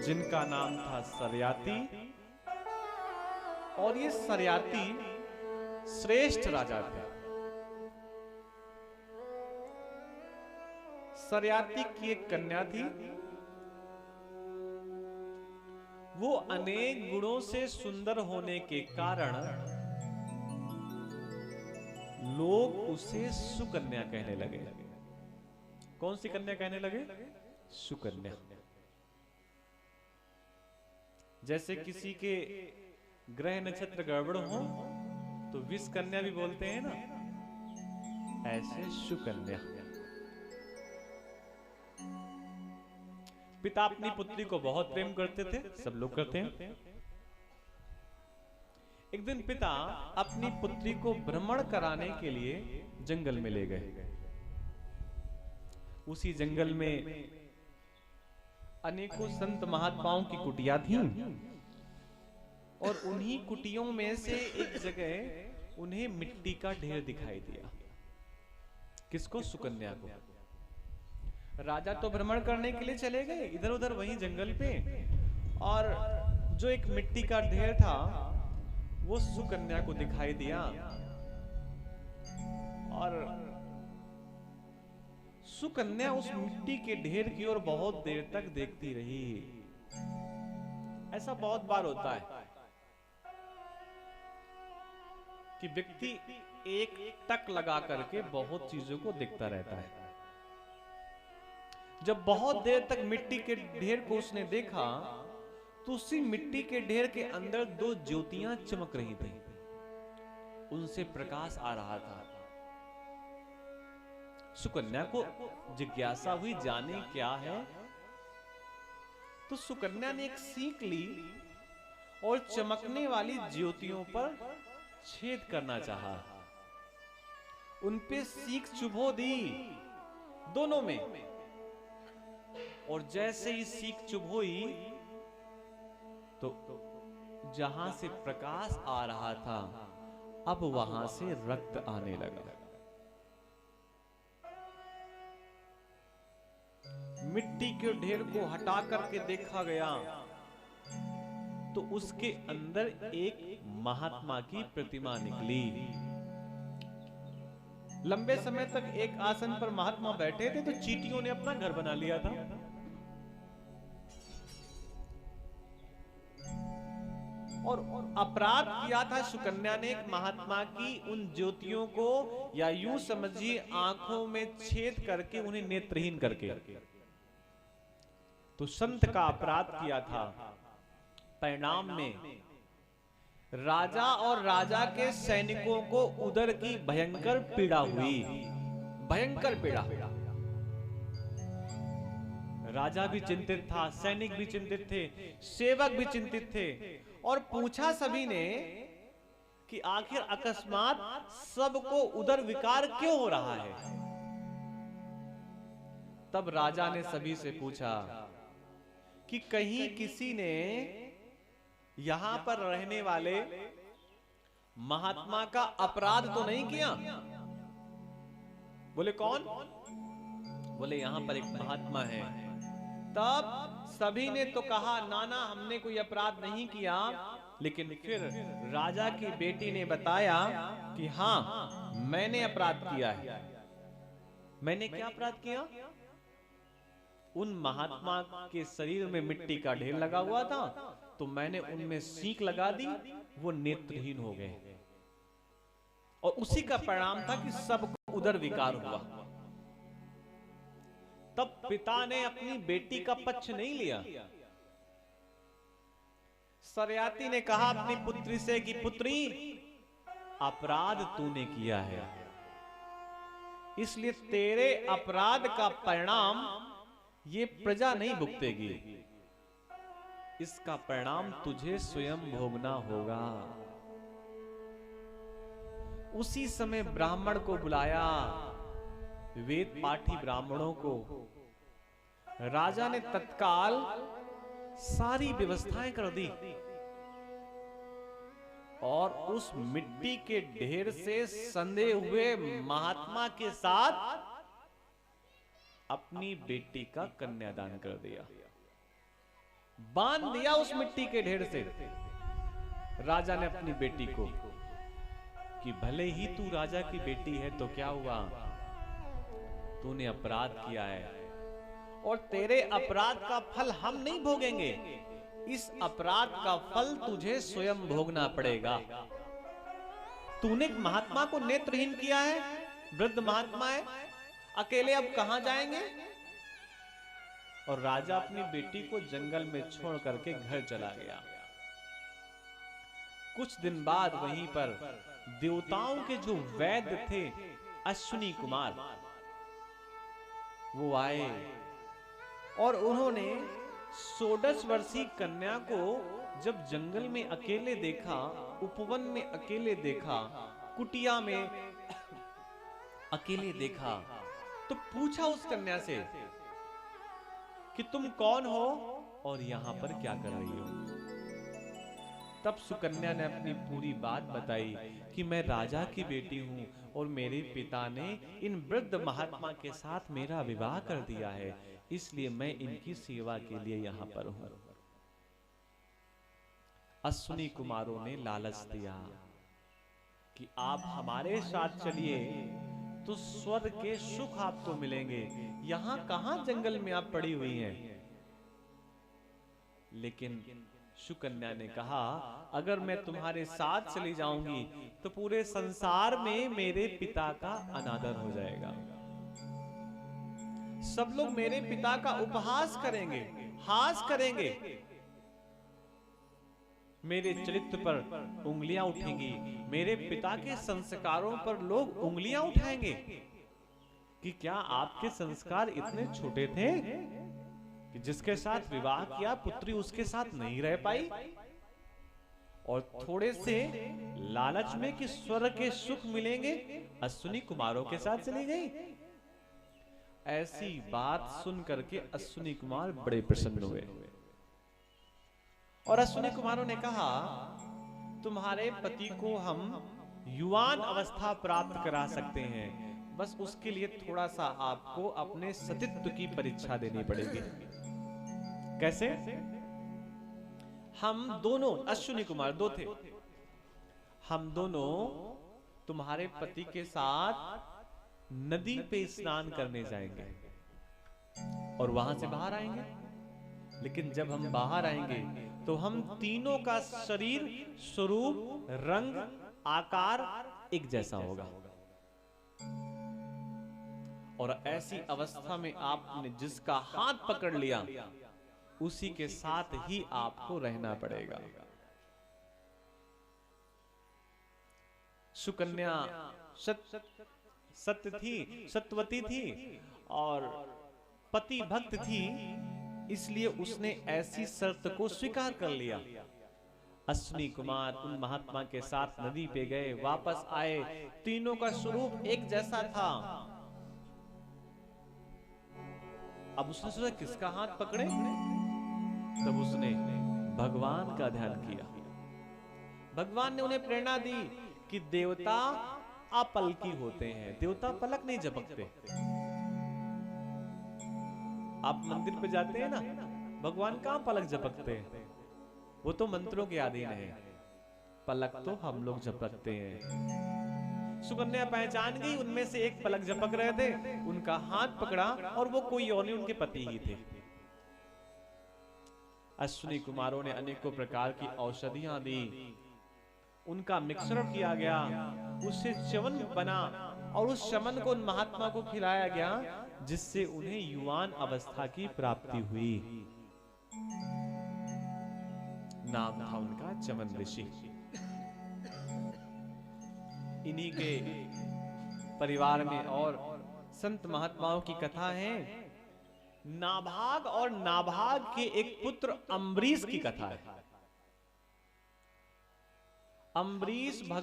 जिनका नाम था सरयाती। और ये सरयाती श्रेष्ठ राजा थे। सरयाती की एक कन्या थी। वो अनेक गुणों से सुंदर होने के कारण लोग उसे सुकन्या कहने लगे। कौन सी कन्या कहने लगे? सुकन्या। जैसे किसी के ग्रह नक्षत्र गड़बड़ हो तो विष कन्या भी बोलते हैं ना, ऐसे सुकन्या। पिता अपनी पुत्री को बहुत प्रेम करते थे, सब लोग करते हैं। एक दिन पिता अपनी पुत्री को भ्रमण कराने के लिए जंगल में ले गए। उसी जंगल में अनेकों संत महात्माओं की कुटिया थीं और उन्हीं कुटियों में से एक जगह उन्हें मिट्टी का ढेर दिखाई दिया। किसको? सुकन्या को। राजा तो भ्रमण करने के लिए चले गए इधर उधर वहीं जंगल पे, और जो एक मिट्टी का ढेर था वो सुकन्या को दिखाई दिया। और सुकन्या उस मिट्टी के ढेर की ओर बहुत देर तक देखती रही। ऐसा बहुत बार होता है कि व्यक्ति एक टक लगा करके बहुत चीजों को देखता रहता है। जब बहुत देर तक मिट्टी के ढेर को उसने देखा तो उसी मिट्टी के ढेर के अंदर दो ज्योतियां चमक रही थी, उनसे प्रकाश आ रहा था। सुकन्या को जिज्ञासा हुई, जाने क्या है। तो सुकन्या ने एक सीख ली और चमकने वाली ज्योतियों पर छेद करना चाहा। उनपे सीख चुभो दी दोनों में, और जैसे ही सीख चुभोई तो जहां से प्रकाश आ रहा था अब वहां से रक्त आने लगा। मिट्टी के ढेर को हटा करके देखा गया तो उसके अंदर एक महात्मा की प्रतिमा निकली। लंबे समय तक एक आसन पर महात्मा बैठे थे तो चींटियों ने अपना घर बना लिया था। और अपराध किया था सुकन्या ने एक महात्मा की उन ज्योतियों को, या यूं समझिए आंखों में छेद करके उन्हें नेत्रहीन करके, तो संत का अपराध किया था। परिणाम में राजा और राजा के सैनिकों को उदर की भयंकर पीड़ा हुई, भयंकर पीड़ा। राजा भी चिंतित था, सैनिक भी चिंतित थे, सेवक भी चिंतित थे, और पूछा सभी ने कि आखिर अकस्मात सबको उदर विकार क्यों हो रहा है। तब राजा ने सभी से पूछा कि कहीं किसी ने यहां पर रहने वाले महात्मा का अपराध तो नहीं किया। बोले कौन? बोले यहां पर एक महात्मा है। तब सभी ने तो कहा नाना हमने कोई अपराध नहीं किया, लेकिन फिर राजा की बेटी ने बताया कि हां मैंने अपराध किया है। मैंने क्या अपराध किया? उन महात्मा के शरीर में मिट्टी का ढेर लगा हुआ था तो मैंने उनमें सीख लगा दी, वो नेत्रहीन हो गए, और उसी का परिणाम था कि सबको उदर विकार हुआ। तब पिता ने अपनी बेटी का पक्ष नहीं लिया। सरयाती ने कहा अपनी पुत्री से कि पुत्री अपराध तूने किया है, इसलिए तेरे अपराध का परिणाम ये प्रजा नहीं भुगतेगी, इसका परिणाम तुझे स्वयं भोगना होगा। उसी समय ब्राह्मण को बुलाया, वेद पाठी ब्राह्मणों को। राजा ने तत्काल सारी व्यवस्थाएं कर दी और उस मिट्टी के ढेर से संधे हुए महात्मा के साथ अपनी बेटी का कन्यादान कर दिया। बांध दिया उस मिट्टी के ढेर से। राजा ने अपनी बेटी को कि भले ही तू राजा की बेटी है तो क्या हुआ, तूने अपराध किया है और तेरे अपराध का फल हम नहीं भोगेंगे, इस अपराध का फल तुझे स्वयं भोगना पड़ेगा। तूने महात्मा को नेत्रहीन किया है, वृद्ध महात्मा है, अकेले अब कहां जाएंगे। और राजा अपनी बेटी को जंगल में छोड़ करके घर चला गया। कुछ दिन बाद वहीं पर देवताओं के जो वैद्य थे अश्विनी कुमार, वो आए और उन्होंने 16 वर्षीय कन्या को जब जंगल में अकेले देखा, उपवन में अकेले देखा, कुटिया में अकेले देखा, तो पूछा उस कन्या से कि तुम कौन हो और यहां पर क्या कर रही हो। तब सुकन्या ने अपनी पूरी बात बताई कि मैं राजा की बेटी हूं और मेरे पिता ने इन वृद्ध महात्मा के साथ मेरा विवाह कर दिया है, इसलिए मैं इनकी सेवा के लिए यहां पर हूं। अश्विनी कुमारों ने लालच दिया कि आप हमारे साथ चलिए तो स्वर्ग के सुख आपको मिलेंगे, यहां कहां जंगल में आप पड़ी हुई हैं। लेकिन सुकन्या ने कहा अगर मैं तुम्हारे साथ चली जाऊंगी तो पूरे संसार में मेरे पिता का अनादर हो जाएगा, सब लोग मेरे पिता का उपहास करेंगे, हास करेंगे, मेरे चरित्र पर उंगलियां उठेंगी, मेरे पिता के संस्कारों पर लोग उंगलियां उठाएंगे कि क्या आपके संस्कार इतने छोटे थे कि जिसके साथ विवाह किया पुत्री उसके साथ नहीं रह पाई। और थोड़े से लालच में कि स्वर्ग के सुख मिलेंगे अश्विनी कुमारों के साथ चली गई। ऐसी बात सुन करके अश्विनी कुमार बड़े प्रसन्न हुए और अश्विनी कुमारों ने कहा तुम्हारे पति को हम युवान अवस्था प्राप्त करा सकते हैं, बस उसके लिए थोड़ा सा आपको अपने सतीत्व की परीक्षा देनी पड़ेगी। कैसे? हम दोनों, अश्विनी कुमार दो थे, हम दोनों तुम्हारे पति के साथ नदी पे स्नान करने जाएंगे और वहां से बाहर आएंगे। लेकिन जब हम बाहर आएंगे तो हम तीनों का शरीर, स्वरूप, रंग, आकार एक जैसा होगा और ऐसी अवस्था में आपने जिसका हाथ पकड़ लिया उसी के साथ ही आपको रहना पड़ेगा। सुकन्या सत्य थी, सत्यवती थी और पति भक्त थी, इसलिए उसने ऐसी शर्त को स्वीकार कर लिया। अश्विनी कुमार उन महात्मा के साथ नदी पे गए, वापस आए, तीनों का स्वरूप एक जैसा था। अब उसने सोचा किसका हाथ पकड़े, तब उसने भगवान का ध्यान किया। भगवान ने उन्हें प्रेरणा दी कि देवता अपलकी होते हैं, देवता पलक नहीं झपकते। आप मंदिर पे जाते हैं ना, भगवान कहां पलक झपकते हैं, वो तो मंत्रों के अधीन है, पलक तो हम लोग झपकते हैं। सुकन्या पहचान गई, उनमें से एक पलक झपक रहे थे, उनका हाथ पकड़ा और वो कोई और नहीं, उनके पति ही थे। अश्विनी कुमारों ने अनेकों प्रकार की औषधियां दी, उनका मिश्रण किया गया, उससे च्यवन बना और उस च्यवन को उन महात्मा को खिलाया गया, जिससे उन्हें युवान अवस्था की प्राप्ति हुई। नाम था उनका चमन ऋषि। इन्हीं के परिवार में और संत महात्माओं की कथा है। नाभाग और नाभाग के एक पुत्र अम्बरीश की कथा है। अम्बरीश